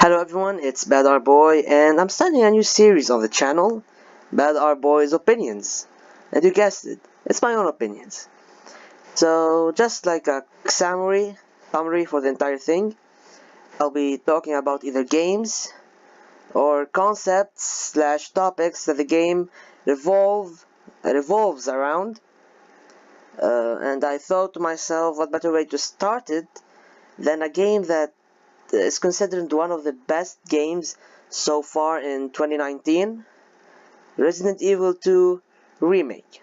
Hello everyone, it's Bad R Boy, and I'm starting a new series on the channel, Bad R Boy's Opinions. And you guessed it, it's my own opinions. So, just like a summary for the entire thing, I'll be talking about either games or concepts slash topics that the game revolves around. And I thought to myself, what better way to start it than a game that is considered one of the best games so far in 2019, Resident Evil 2 Remake.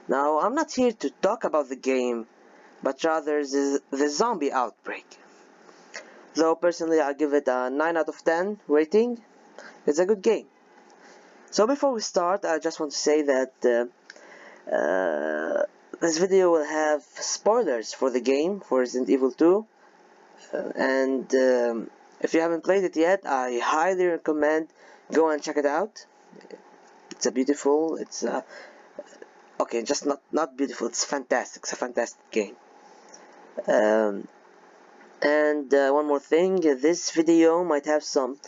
Now, I'm not here to talk about the game, but rather the zombie outbreak. Though personally I give it a 9 out of 10 rating, it's a good game. So before we start, I just want to say that this video will have spoilers for the game, for Resident Evil 2, and if you haven't played it yet, I highly recommend go and check it out. It's okay, just not beautiful, it's fantastic. It's a fantastic game. And one more thing, this video might have some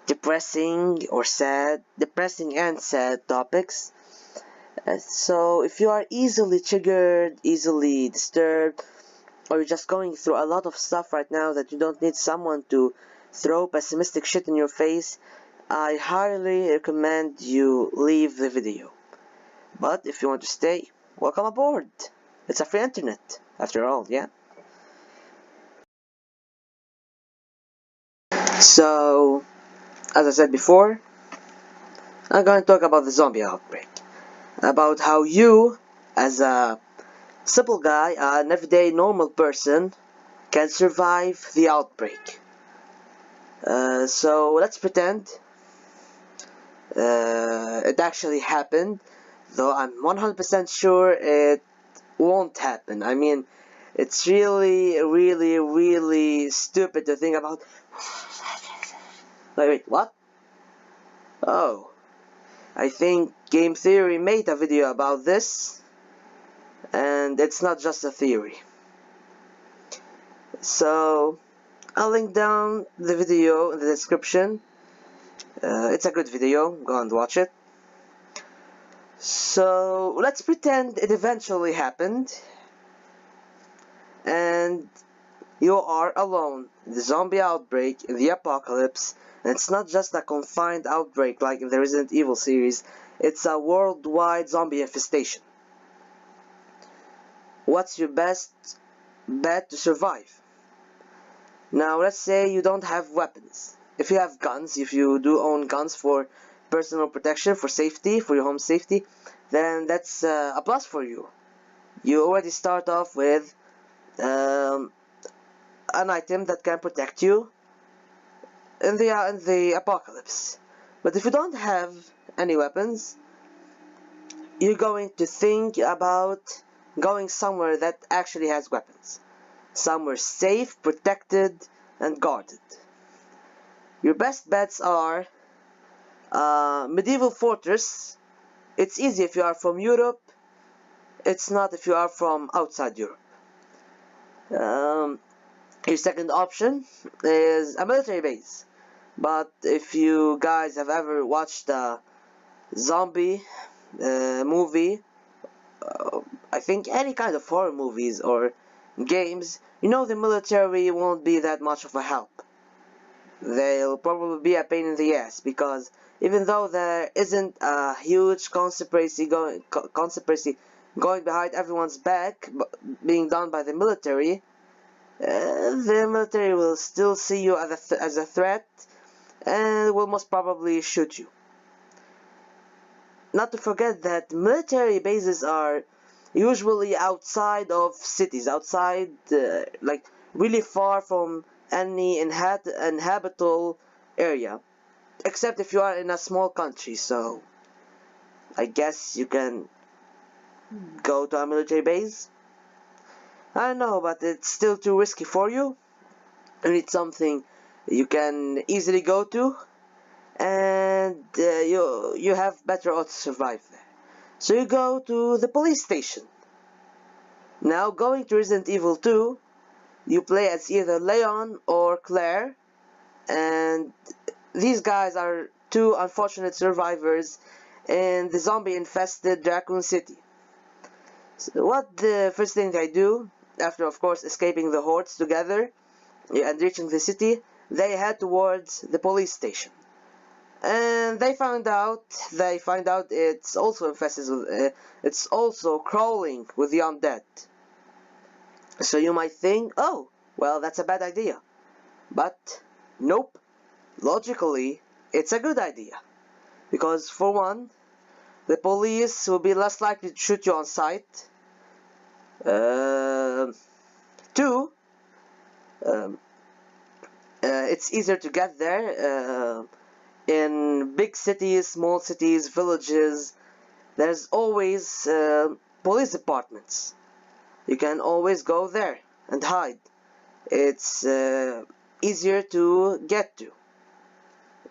depressing and sad topics. So if you are easily triggered, easily disturbed, or you're just going through a lot of stuff right now that you don't need someone to throw pessimistic shit in your face, I highly recommend you leave the video. But if you want to stay, welcome aboard. It's a free internet, after all, yeah? So, as I said before, I'm going to talk about the zombie outbreak. About how you, as a simple guy, an everyday normal person, can survive the outbreak. So let's pretend it actually happened, though I'm 100% sure it won't happen. I mean, it's really stupid to think about. Wait, what? Oh, I think Game Theory made a video about this, and it's not just a theory. So, I'll link down the video in the description. It's a good video, go and watch it. So, let's pretend it eventually happened, and you are alone in the zombie outbreak, in the apocalypse, and it's not just a confined outbreak like in the Resident Evil series, it's a worldwide zombie infestation. What's your best bet to survive? Now, let's say you don't have weapons. If you have guns, if you do own guns for personal protection, for safety, for your home safety, then that's a plus for you. You already start off with an item that can protect you in the apocalypse. But if you don't have any weapons, you're going to think about going somewhere that actually has weapons. Somewhere safe, protected, and guarded. Your best bets are medieval fortress. It's easy if you are from Europe. It's not if you are from outside Europe. Your second option is a military base. But if you guys have ever watched a zombie movie, I think any kind of horror movies or games, you know the military won't be that much of a help. They'll probably be a pain in the ass, because even though there isn't a huge conspiracy going behind everyone's back, being done by the military will still see you as a threat, and will most probably shoot you. Not to forget that military bases are usually outside of cities, like really far from any inhabitable area, except if you are in a small country. So I guess you can go to a military base. I don't know, but it's still too risky for you. You need something you can easily go to, and you have better odds to survive there. So you go to the police station. Now, going to Resident Evil 2, you play as either Leon or Claire, and these guys are two unfortunate survivors in the zombie-infested Raccoon City. So what the first thing they do, after of course escaping the hordes together and reaching the city, they head towards the police station. And they find out it's also infested with, it's also crawling with the undead. So you might think, oh, well, that's a bad idea. But nope, logically, it's a good idea. Because for one, the police will be less likely to shoot you on sight. Two, it's easier to get there. In big cities, small cities, villages, there's always police departments. You can always go there and hide. It's easier to get to.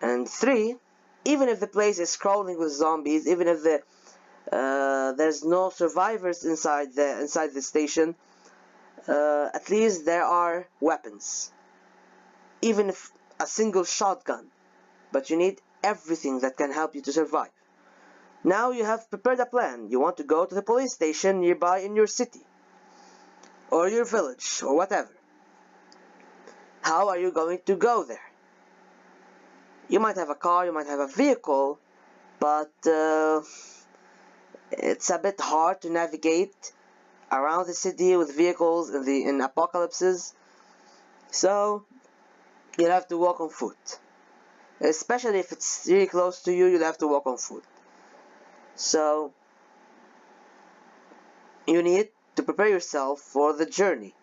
And three, even if the place is crawling with zombies, even if there's no survivors inside the station, at least there are weapons. Even if a single shotgun, but you need everything that can help you to survive. Now you have prepared a plan. You want to go to the police station nearby in your city, or your village, or whatever. How are you going to go there? You might have a car, you might have a vehicle, but it's a bit hard to navigate around the city with vehicles in apocalypses. So you'll have to walk on foot. Especially if it's really close to you, you'll have to walk on foot. So you need to prepare yourself for the journey.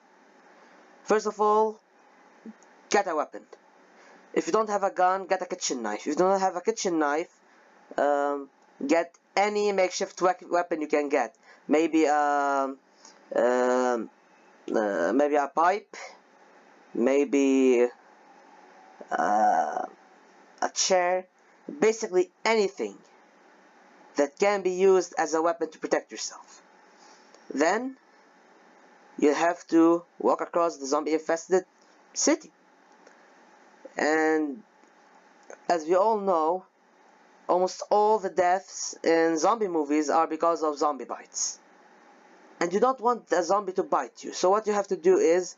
First of all, get a weapon. If you don't have a gun, get a kitchen knife. If you don't have a kitchen knife, get any makeshift weapon you can get. Maybe maybe a pipe, maybe a chair, basically anything that can be used as a weapon to protect yourself. Then you have to walk across the zombie-infested city. And as we all know, almost all the deaths in zombie movies are because of zombie bites. And you don't want a zombie to bite you, so what you have to do is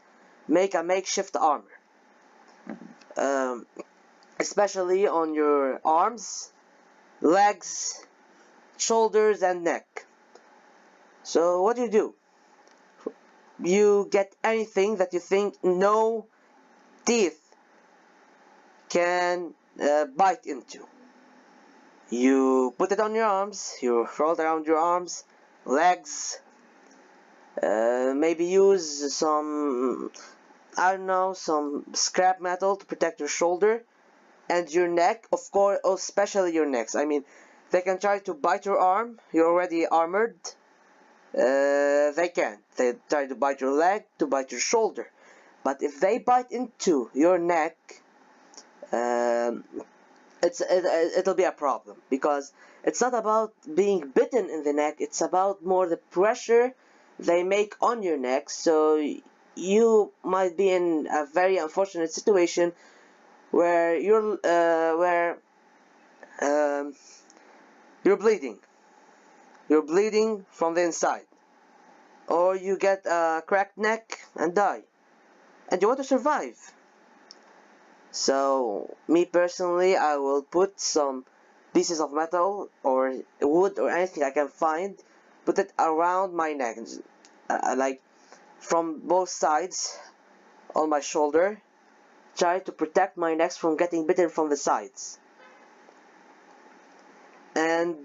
make a makeshift armor. Especially on your arms, legs, shoulders, and neck. So what do? You get anything that you think no teeth can bite into. You put it on your arms, you roll it around your arms, legs, maybe use some, I don't know, some scrap metal to protect your shoulder, and your neck, of course, especially your necks. I mean, they can try to bite your arm, you're already armored, they can't. They try to bite your leg, to bite your shoulder. But if they bite into your neck, it'll be a problem, because it's not about being bitten in the neck, it's about more the pressure they make on your neck. So you might be in a very unfortunate situation where you're bleeding from the inside, or you get a cracked neck and die, and you want to survive. So me personally, I will put some pieces of metal or wood or anything I can find, put it around my neck, like from both sides on my shoulder, try to protect my neck from getting bitten from the sides. And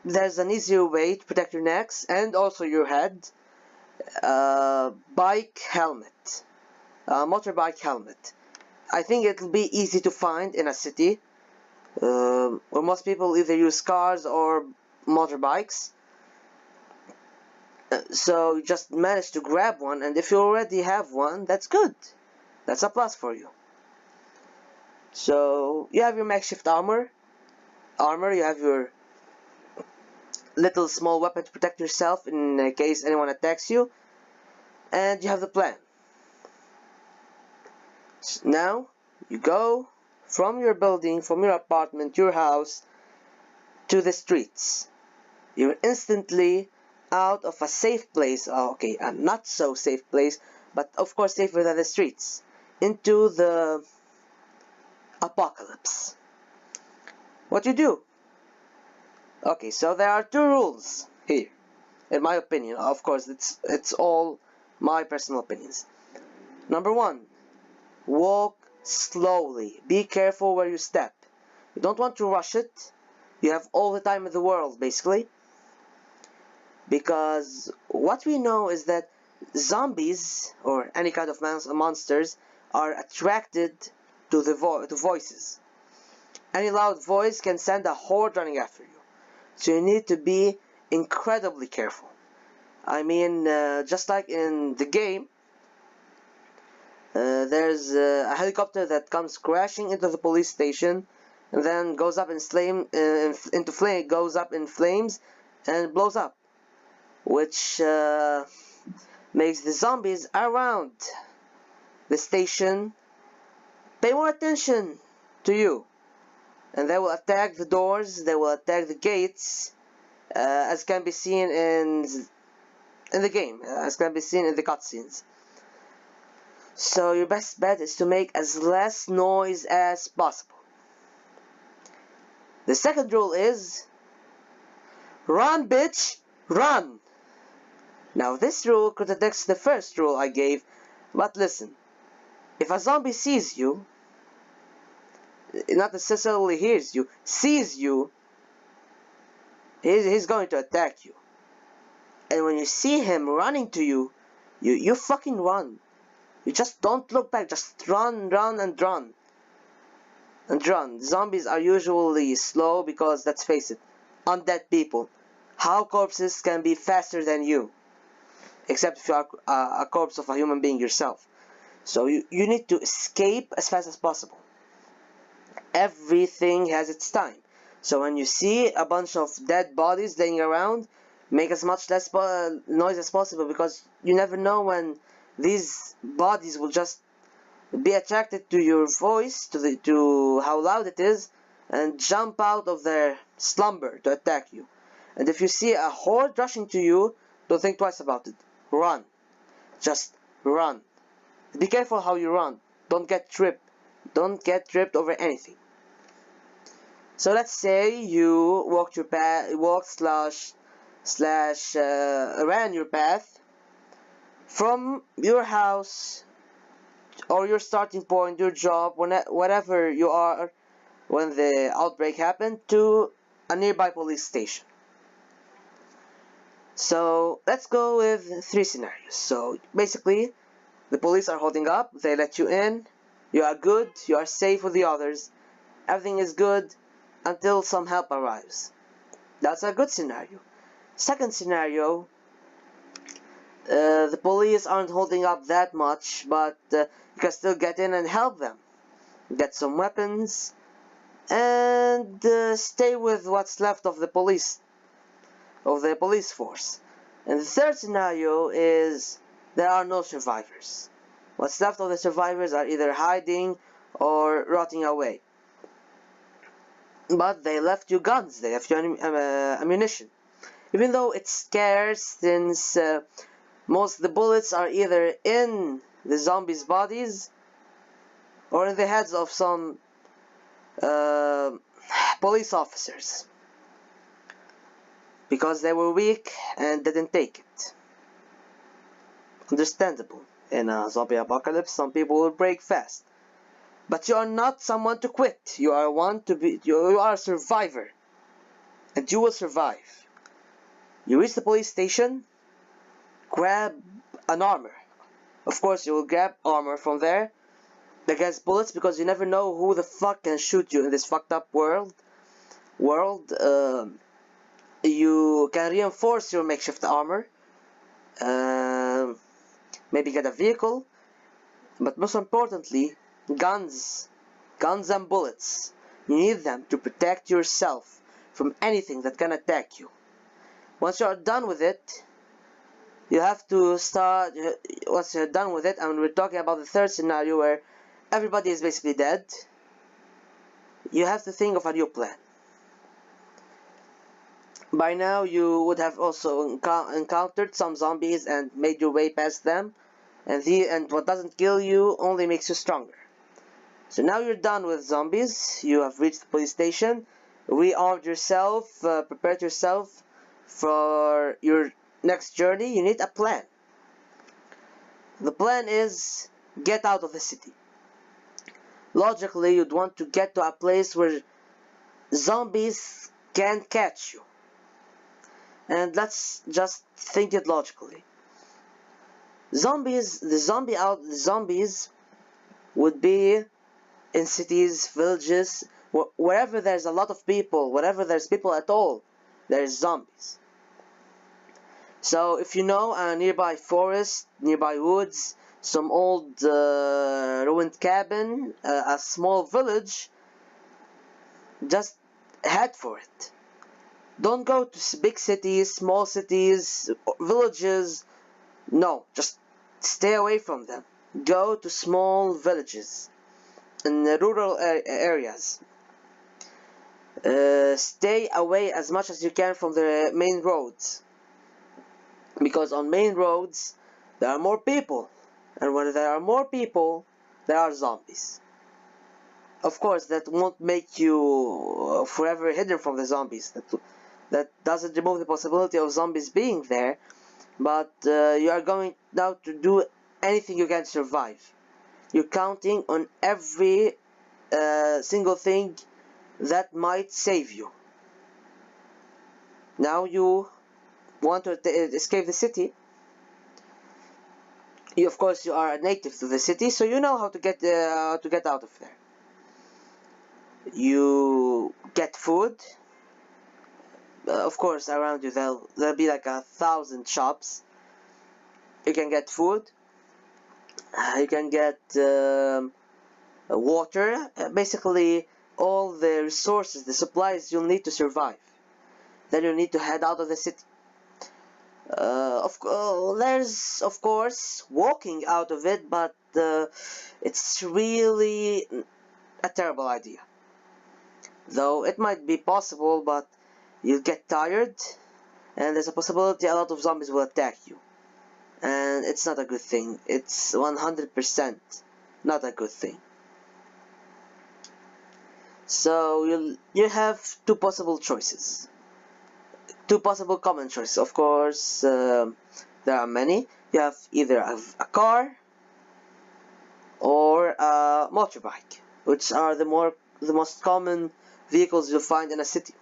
there's an easier way to protect your necks and also your head. Bike helmet, motorbike helmet. I think it'll be easy to find in a city, where most people either use cars or motorbikes. So you just manage to grab one, and if you already have one, that's good. That's a plus for you. So you have your makeshift armor, you have your little small weapon to protect yourself in case anyone attacks you, and you have the plan. Now, you go from your building, from your apartment, your house, to the streets. You're instantly out of a safe place, okay, a not so safe place, but of course safer than the streets, into the apocalypse. What you do? Okay, so there are two rules here, in my opinion. Of course, it's all my personal opinions. Number one, walk slowly. Be careful where you step. You don't want to rush it. You have all the time in the world, basically. Because what we know is that zombies, or any kind of monsters, are attracted to the voices. Any loud voice can send a horde running after you. So you need to be incredibly careful. I mean, just like in the game, there's a helicopter that comes crashing into the police station, and then goes up in goes up in flames, and blows up, which makes the zombies around the station pay more attention to you, and they will attack the doors, they will attack the gates, as can be seen in the game, as can be seen in the cutscenes. So your best bet is to make as less noise as possible. The second rule is run, bitch, run. Now this rule contradicts the first rule I gave, but listen, if a zombie sees you, not necessarily hears you, sees you, he's going to attack you. And when you see him running to you, you fucking run. You just don't look back, just run, run, and run. And run. Zombies are usually slow because, let's face it, undead people. How corpses can be faster than you? Except if you are a corpse of a human being yourself. So you need to escape as fast as possible. Everything has its time. So when you see a bunch of dead bodies laying around, make as much less noise as possible, because you never know when these bodies will just be attracted to your voice, to how loud it is, and jump out of their slumber to attack you. And if you see a horde rushing to you, don't think twice about it. Run. Just run. Be careful how you run. Don't get tripped. Don't get tripped over anything. So let's say you walked your path, ran your path from your house or your starting point, your job, whatever you are when the outbreak happened, to a nearby police station. So let's go with three scenarios. So basically, the police are holding up, they let you in, you are good, you are safe with the others, everything is good until some help arrives. That's a good scenario. Second scenario, the police aren't holding up that much, but you can still get in and help them. Get some weapons, and stay with what's left of the police force. And the third scenario is there are no survivors. What's left of the survivors are either hiding or rotting away. But they left you guns, they left you ammunition. Even though it's scarce, since most of the bullets are either in the zombies' bodies or in the heads of some police officers, because they were weak and didn't take it. Understandable. In a zombie apocalypse, some people will break fast. But you are not someone to quit. You are a survivor. And you will survive. You reach the police station, grab an armor. Of course, you will grab armor from there against bullets, because you never know who the fuck can shoot you in this fucked up world. You can reinforce your makeshift armor. Maybe get a vehicle. But most importantly, guns and bullets. You need them to protect yourself from anything that can attack you. Once you are done with it, you have to start. Once you're done with it, and we're talking about the third scenario where everybody is basically dead. You have to think of a new plan. By now you would have also encountered some zombies and made your way past them, and what doesn't kill you only makes you stronger. So now you're done with zombies, you have reached the police station, rearmed yourself, prepared yourself for your next journey. You need a plan. The plan is get out of the city. Logically, you'd want to get to a place where zombies can't catch you. And let's just think it logically. The zombies would be in cities, villages, wherever there's a lot of people, wherever there's people at all, there's zombies. So if you know a nearby forest, nearby woods, some old ruined cabin, a small village, just head for it. Don't go to big cities, small cities, villages. No, just stay away from them. Go to small villages in the rural areas. Stay away as much as you can from the main roads, because on main roads there are more people, and when there are more people there are zombies. Of course, that won't make you forever hidden from the zombies. That doesn't remove the possibility of zombies being there, but you are going now to do anything you can to survive. You're counting on every single thing that might save you. Now you want to escape the city. Of course, you are a native to the city, so you know how to get out of there. You get food. Of course, around you there'll be like 1,000 shops. You can get food. You can get water. Basically, all the resources, the supplies you'll need to survive. Then you need to head out of the city. There's of course walking out of it, but it's really a terrible idea. Though it might be possible, but you'll get tired, and there's a possibility a lot of zombies will attack you. And it's not a good thing. It's 100% not a good thing. So you have two possible choices. Two possible common choices. Of course, there are many. You have either a car or a motorbike, which are the most common vehicles you'll find in a city.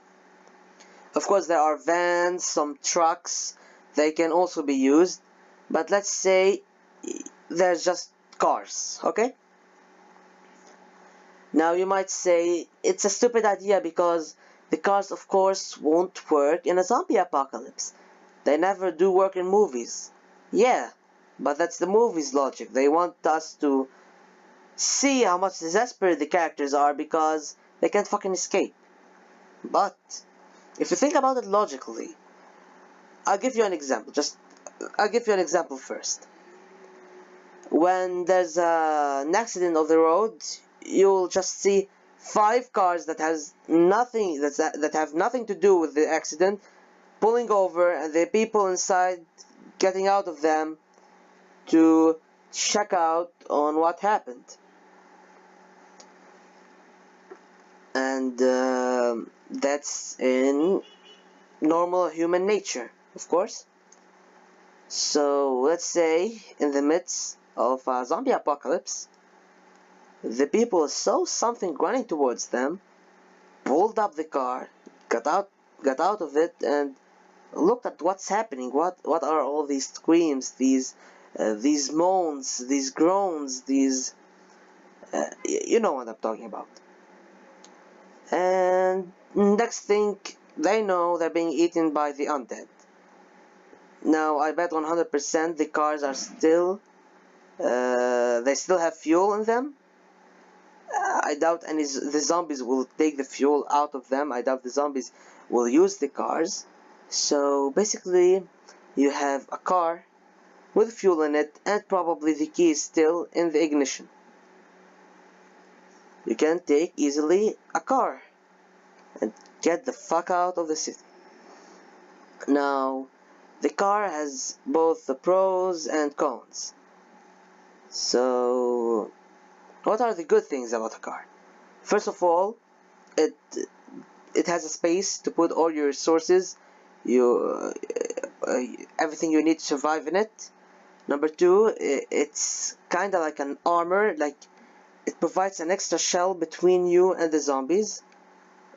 Of course, there are vans, some trucks. They can also be used, but let's say there's just cars, okay? Now you might say it's a stupid idea because the cars, of course, won't work in a zombie apocalypse. They never do work in movies. Yeah, but that's the movie's logic. They want us to see how much desperate the characters are because they can't fucking escape. But if you think about it logically, I'll give you an example. I'll give you an example first. When there's an accident on the road, you'll just see 5 cars that have nothing to do with the accident pulling over, and the people inside getting out of them to check out on what happened. And that's in normal human nature, of course. So let's say in the midst of a zombie apocalypse, the people saw something running towards them, pulled up the car, got out of it, and looked at what's happening. What are all these screams, these moans, these groans, these you know what I'm talking about. And next thing they know, they're being eaten by the undead. Now I bet 100% the cars are still they still have fuel in them. I doubt the zombies will take the fuel out of them. I doubt the zombies will use the cars. So basically you have a car with fuel in it, and probably the key is still in the ignition. you can take easily a car and get the fuck out of the city. Now, the car has both the pros and cons. So, what are the good things about a car? First of all, it it has a space to put all your resources, you everything you need to survive in it. Number two, it's kind of like an armor, like it provides an extra shell between you and the zombies,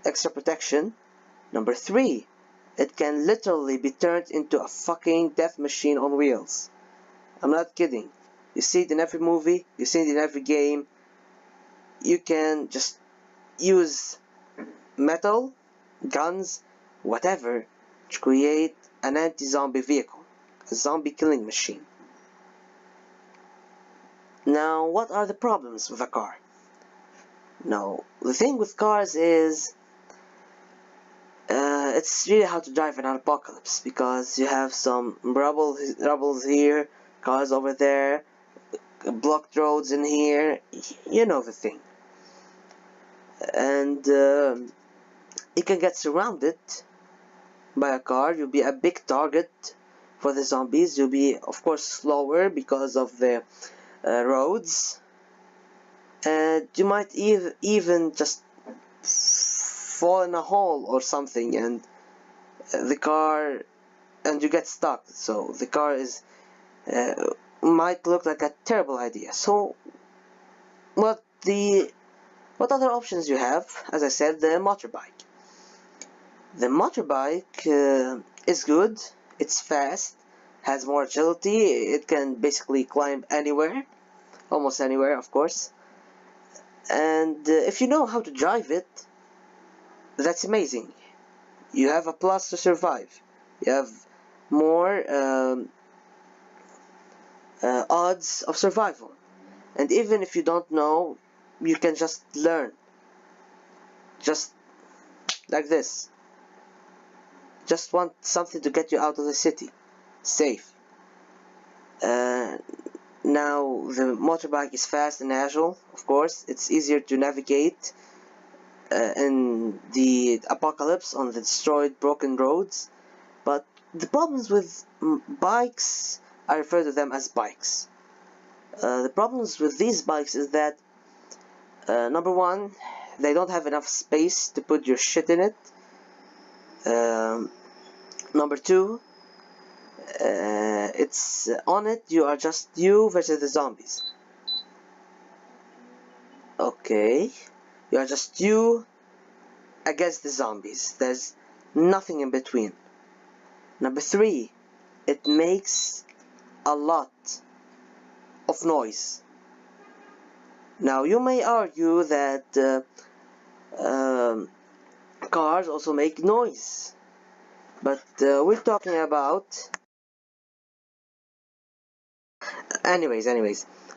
extra protection. Number three, it can literally be turned into a fucking death machine on wheels. I'm not kidding. You see it in every movie, you see it in every game. You can just use metal, guns, whatever, to create an anti-zombie vehicle, a zombie killing machine. Now, what are the problems with a car? Now, the thing with cars is it's really hard to drive in an apocalypse because you have some rubbles here, cars over there, blocked roads in here, you know the thing. And you can get surrounded by a car, you'll be a big target for the zombies, you'll be of course slower because of the roads, and you might even just fall in a hole or something and the car and you get stuck, so the car is might look like a terrible idea. So what other options you have? As I said, the motorbike. The motorbike is good, it's fast, has more agility, it can basically climb anywhere, almost anywhere of course, and if you know how to drive it, that's amazing. You have a plus to survive. You have more odds of survival. And even if you don't know, you can just learn. Just like this. Just want something to get you out of the city. Safe. Now, the motorbike is fast and agile, of course. It's easier to navigate in the apocalypse on the destroyed, broken roads. But the problems with bikes, I refer to them as bikes. The problems with these bikes is that number one, they don't have enough space to put your shit in it. Number two, it's on it, you are just you versus the zombies. Okay, you are just you against the zombies. There's nothing in between. Number three, it makes a lot of noise. Now you may argue that cars also make noise, but we're talking about anyways,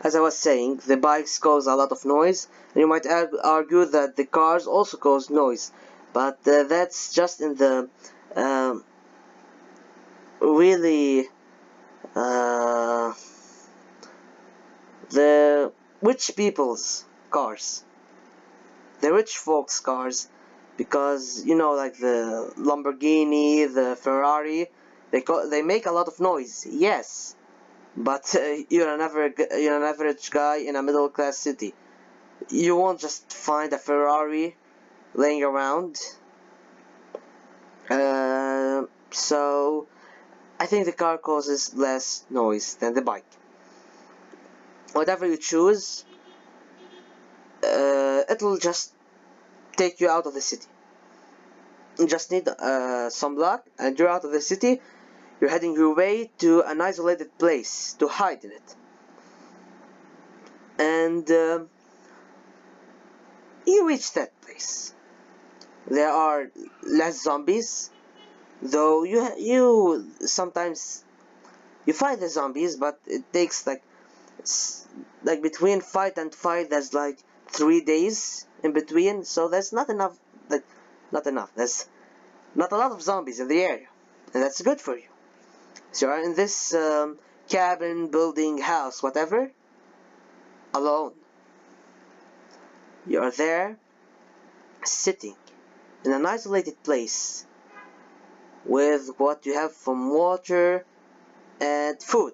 as I was saying, the bikes cause a lot of noise, and you might argue that the cars also cause noise, but that's just in the really the rich people's cars, the rich folks' cars, because you know, like the Lamborghini, the Ferrari, they make a lot of noise, yes, but you're an average guy in a middle class city. You won't just find a Ferrari laying around. So I think the car causes less noise than the bike. Whatever you choose, it'll just take you out of the city. You just need sunblock and you're out of the city. You're heading your way to an isolated place to hide in it. And you reach that place. There are less zombies, though you sometimes you fight the zombies, but it takes like between fight and fight there's like 3 days in between, so there's not enough, there's not a lot of zombies in the area, and that's good for you. So you're in this cabin, building, house, whatever, alone. You are there, sitting in an isolated place with what you have from water and food.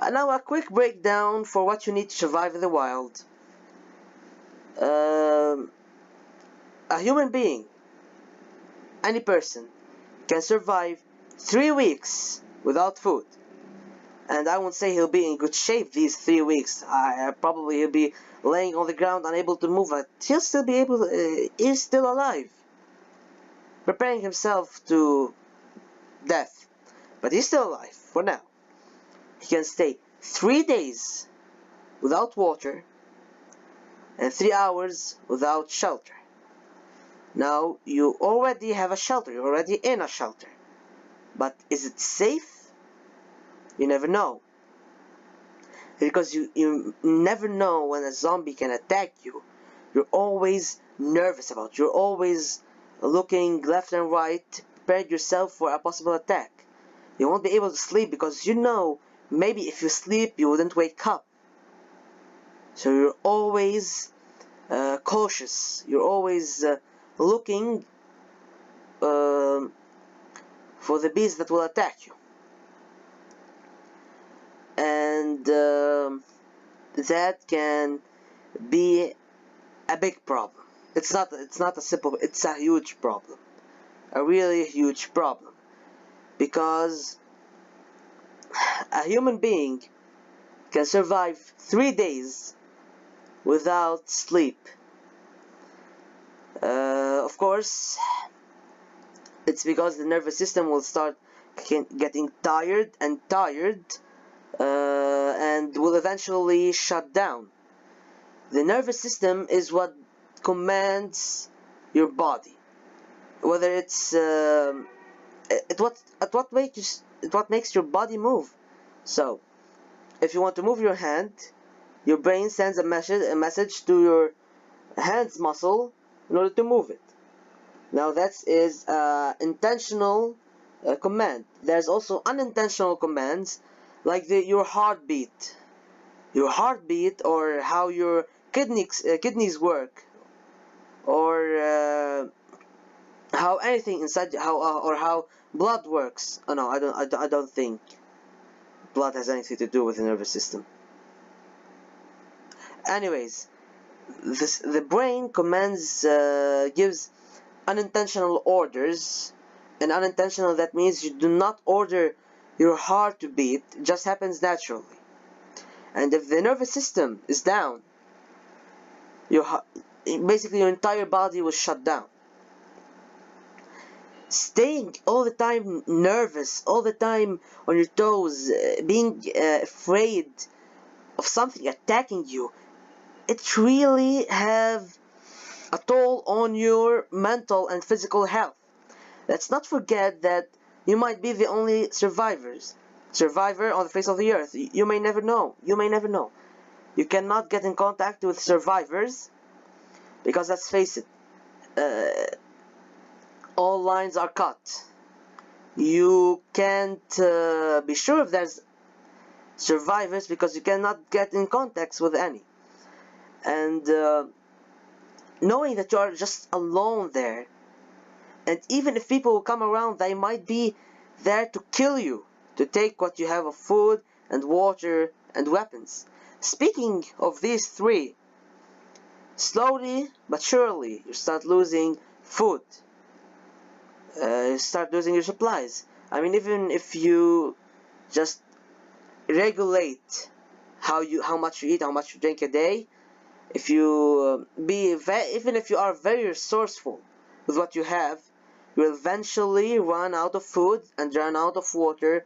And now a quick breakdown for what you need to survive in the wild. A human being, any person, can survive 3 weeks without food. And I won't say he'll be in good shape these 3 weeks. Probably he'll be laying on the ground, unable to move. But he'll still be able. He's still alive, preparing himself to death. But he's still alive for now. He can stay 3 days without water and 3 hours without shelter. Now you already have a shelter. You're already in a shelter. But is it safe? You never know. Because you never know when a zombie can attack you. You're always nervous about it. You're always looking left and right to prepare yourself for a possible attack. You won't be able to sleep because you know maybe if you sleep you wouldn't wake up. So you're always cautious. You're always looking for the beast that will attack you. And that can be a big problem. It's not a simple, it's a huge problem. A really huge problem. Because a human being can survive 3 days without sleep. Of course, it's because the nervous system will start getting tired and will eventually shut down. The nervous system is what commands your body, whether it's what makes your body move. So, if you want to move your hand, your brain sends a message to your hand's muscle in order to move it. Now that is intentional command. There's also unintentional commands, like your heartbeat, or how your kidneys work, or how anything inside or how blood works. Oh no, I don't think blood has anything to do with the nervous system. Anyways, the brain gives unintentional orders, and unintentional, that means you do not order your heart to beat, it just happens naturally. And if the nervous system is down, basically your entire body will shut down. Staying all the time nervous, all the time on your toes, being afraid of something attacking you, it really have a toll on your mental and physical health. Let's not forget that you might be the only survivor on the face of the earth. You may never know. You cannot get in contact with survivors because, let's face it, all lines are cut. You can't be sure if there's survivors because you cannot get in contact with any. And knowing that you are just alone there, and even if people will come around, they might be there to kill you, to take what you have of food and water and weapons. Speaking of these three, slowly but surely you start losing food. You start losing your supplies. I mean, even if you just regulate how much you eat, how much you drink a day, if you even if you are very resourceful with what you have, you will eventually run out of food and run out of water,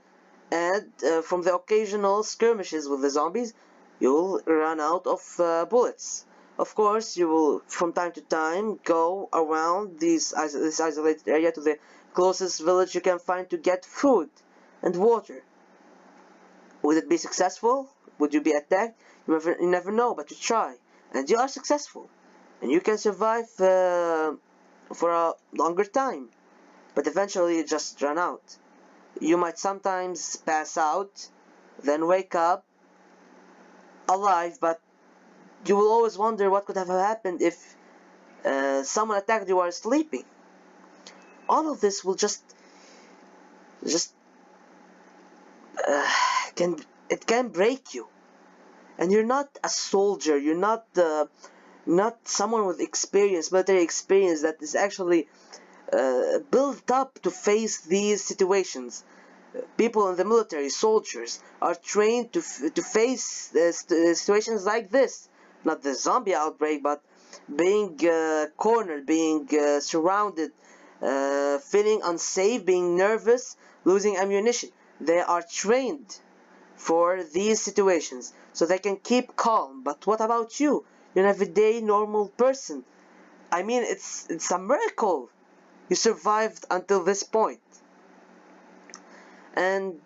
and from the occasional skirmishes with the zombies, you'll run out of bullets. Of course, you will from time to time go around this isolated area to the closest village you can find to get food and water. Would it be successful? Would you be attacked? You never know, but you try. And you are successful. And you can survive for a longer time. But eventually you just run out. You might sometimes pass out, then wake up alive, but you will always wonder what could have happened if someone attacked you while sleeping. All of this will just uh, can it can break you, and you're not a soldier. You're not someone with experience, military experience that is actually built up to face these situations. People in the military, soldiers, are trained to face situations like this. Not the zombie outbreak, but being cornered, being surrounded, feeling unsafe, being nervous, losing ammunition. They are trained for these situations so they can keep calm. But what about you? You're an everyday normal person. I mean, it's a miracle you survived until this point. And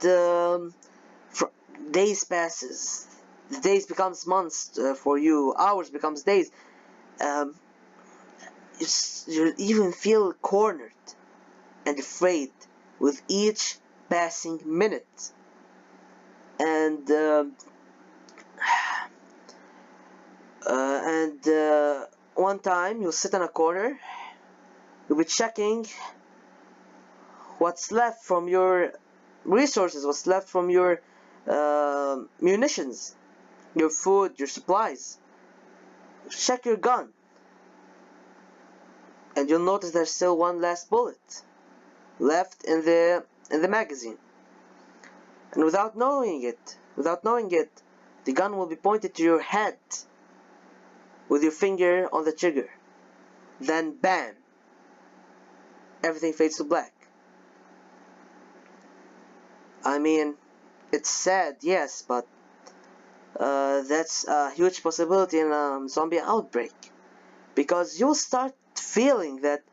days passes. The days becomes months for you. Hours becomes days. Um, you even feel cornered and afraid with each passing minute. And one time you'll sit in a corner. You'll be checking what's left from your resources, what's left from your munitions, your food, your supplies. Check your gun, and you'll notice there's still one last bullet left in the magazine. And without knowing it, the gun will be pointed to your head with your finger on the trigger. Then bam! Everything fades to black. I mean, it's sad, yes, but that's a huge possibility in a zombie outbreak. Because you'll start feeling that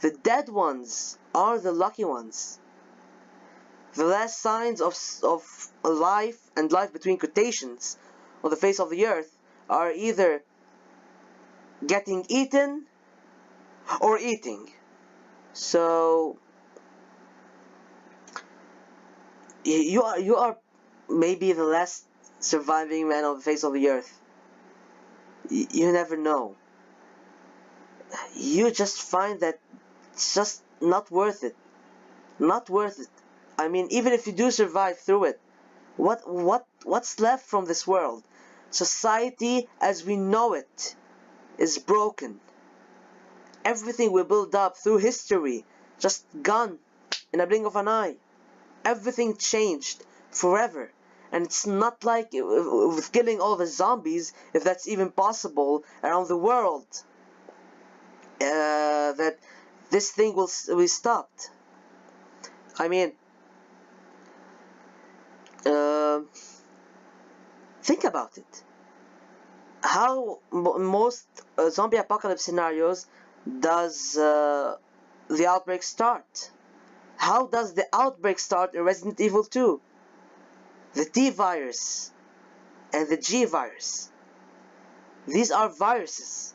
the dead ones are the lucky ones. The last signs of life, and life between quotations, on the face of the earth are either getting eaten or eating. So you are maybe the last surviving man on the face of the earth. You never know. You just find that it's just not worth it. Not worth it. I mean, even if you do survive through it, what's left from this world? Society as we know it is broken. Everything we built up through history just gone in a blink of an eye. Everything changed forever. And it's not like with killing all the zombies, if that's even possible around the world, that this thing will be stopped. I mean, think about it. How most zombie apocalypse scenarios does the outbreak start? How does the outbreak start in Resident Evil 2? The T virus and the G virus. These are viruses.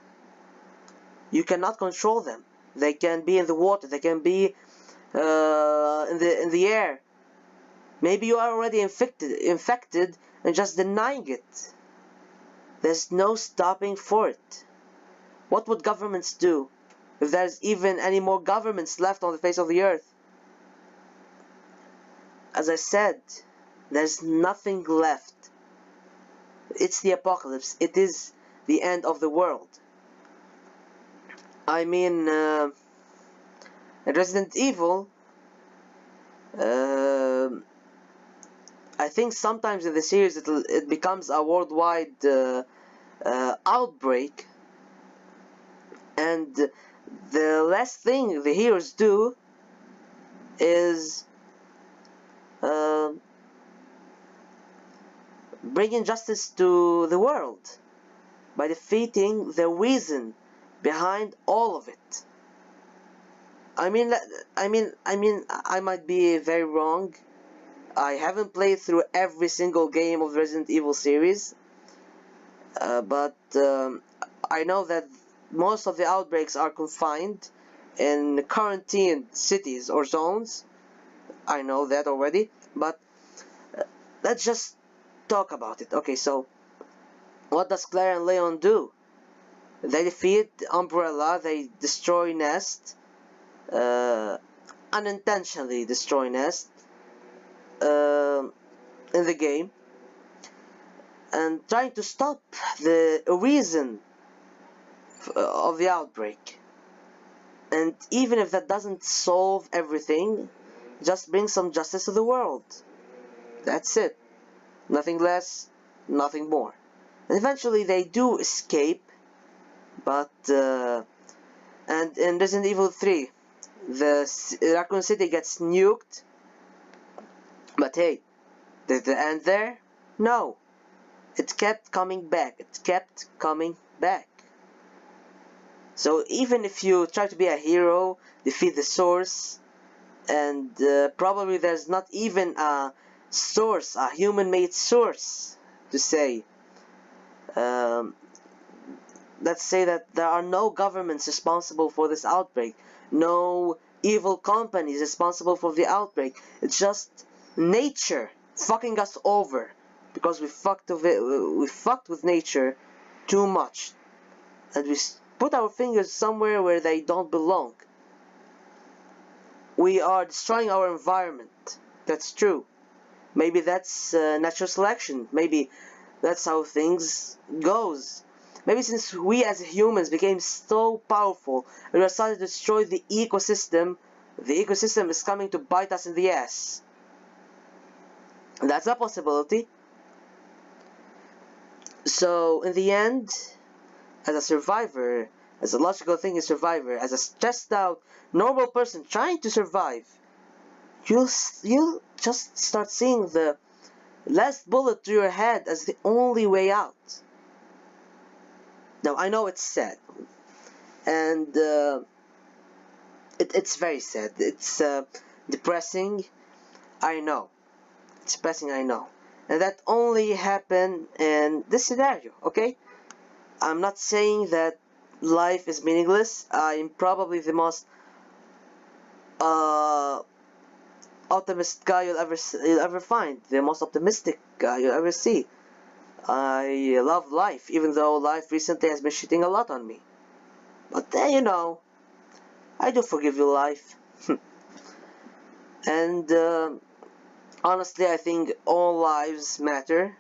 You cannot control them. They can be in the water. They can be in the air. Maybe you are already infected and just denying it. There's no stopping for it. What would governments do if there's even any more governments left on the face of the earth? As I said, there's nothing left. It's the apocalypse. It is the end of the world. I mean, in Resident Evil, I think sometimes in the series it becomes a worldwide outbreak, and the last thing the heroes do is bring injustice to the world by defeating the reason behind all of it. I might be very wrong. I haven't played through every single game of the Resident Evil series, but I know that most of the outbreaks are confined in quarantined cities or zones. I know that already, but let's just talk about it. Okay, so What does Claire and Leon do? They defeat Umbrella, they destroy Nest, unintentionally destroy Nest in the game, and trying to stop the reason of the outbreak. And even if that doesn't solve everything, just bring some justice to the world. That's it. Nothing less, nothing more. And eventually they do escape, but and in Resident Evil 3, the Raccoon City gets nuked. But hey, did it end there? No. It kept coming back. It kept coming back. So even if you try to be a hero, defeat the source, and probably there's not even a source, a human-made source to say. Let's say that there are no governments responsible for this outbreak, no evil companies responsible for the outbreak. It's just nature fucking us over because we fucked with nature too much, and we put our fingers somewhere where they don't belong. We are destroying our environment. That's true. Maybe that's natural selection. Maybe that's how things goes. Maybe since we as humans became so powerful and we are starting to destroy the ecosystem is coming to bite us in the ass. That's a possibility. So in the end, as a survivor, as a logical thinking survivor, as a stressed out normal person trying to survive, you'll just start seeing the last bullet to your head as the only way out. Now I know it's sad, and it's very sad. It's depressing. I know. It's depressing. I know, and that only happened in this scenario. Okay, I'm not saying that life is meaningless. I'm probably the most optimist guy you'll ever find. The most optimistic guy you'll ever see. I love life, even though life recently has been shitting a lot on me. But then, you know, I do forgive you, life. And honestly, I think all lives matter.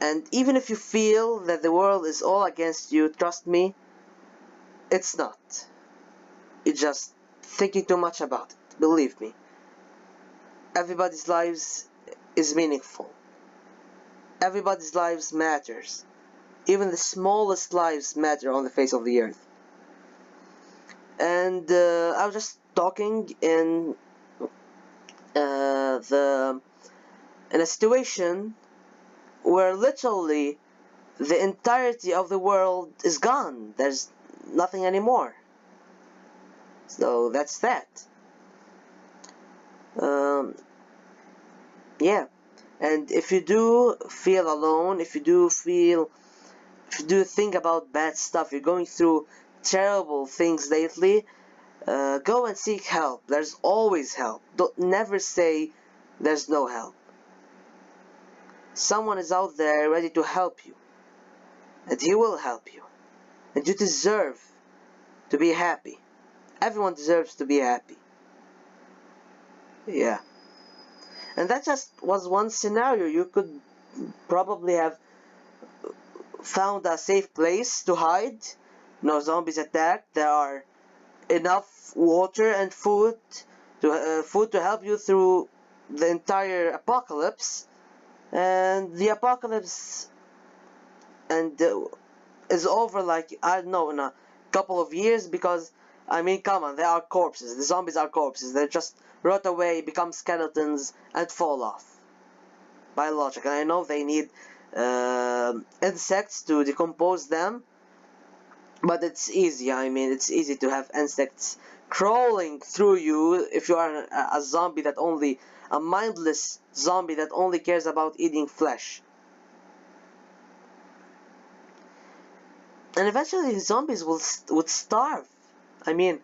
And even if you feel that the world is all against you, trust me, it's not. You're just thinking too much about it, believe me. Everybody's lives is meaningful. Everybody's lives matters. Even the smallest lives matter on the face of the earth. And I was just talking in a situation where literally the entirety of the world is gone. There's nothing anymore. So that's that. Yeah. And if you do feel alone, if you do think about bad stuff, you're going through terrible things lately, go and seek help. There's always help. Don't never say there's no help. Someone is out there ready to help you, and he will help you. And you deserve to be happy. Everyone deserves to be happy. Yeah. And that just was one scenario. You could probably have found a safe place to hide. No zombies attack. There are enough water and food to help you through the entire apocalypse. And the apocalypse is over, like, I don't know, in a couple of years, because I mean, come on, they are corpses. The zombies are corpses. They just rot away, become skeletons, and fall off. By logic. And I know they need insects to decompose them, but it's easy. I mean, it's easy to have insects crawling through you if you are a zombie that only... a mindless zombie that only cares about eating flesh. And eventually the zombies would starve. I mean,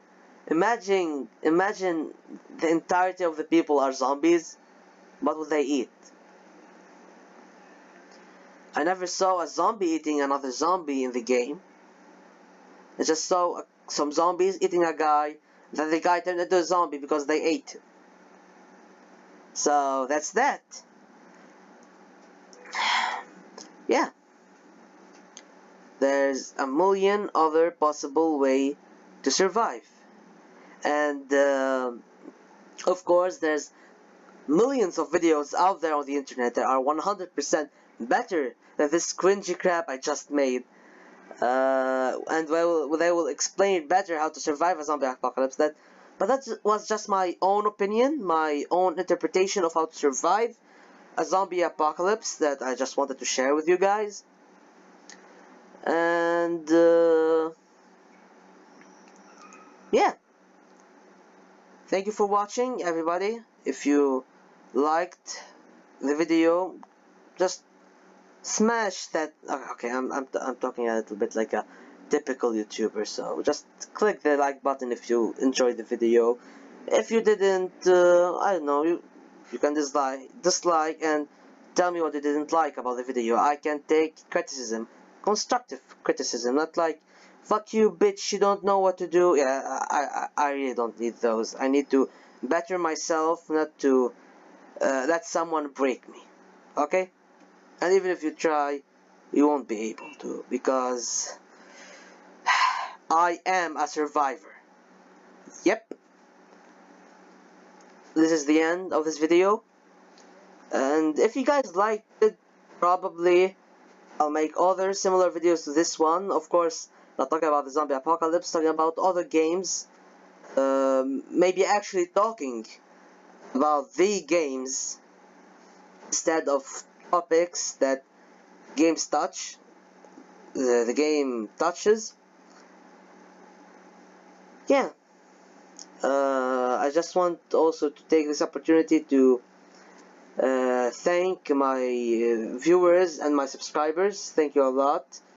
imagine the entirety of the people are zombies. What would they eat? I never saw a zombie eating another zombie in the game. I just saw some zombies eating a guy, then the guy turned into a zombie because they ate him. So that's that. Yeah. There's a million other possible way to survive. And of course there's millions of videos out there on the internet that are 100% better than this cringy crap I just made. And they will explain better how to survive a zombie apocalypse. But that was just my own opinion, my own interpretation of how to survive a zombie apocalypse that I just wanted to share with you guys. And yeah, thank you for watching, everybody. If you liked the video, just smash that. Okay, I'm talking a little bit like a typical YouTuber, so just click the like button if you enjoyed the video. If you didn't, I don't know, you can dislike and tell me what you didn't like about the video. I can take criticism, constructive criticism, not like fuck you bitch, you don't know what to do. Yeah, I really don't need those. I need to better myself, not to let someone break me. Okay? And even if you try, you won't be able to, because I am a survivor. Yep. This is the end of this video. And if you guys liked it, probably I'll make other similar videos to this one. Of course, not talking about the zombie apocalypse, talking about other games. Maybe actually talking about the games instead of topics that games touch. The game touches. Yeah. I just want also to take this opportunity to thank my viewers and my subscribers. Thank you a lot.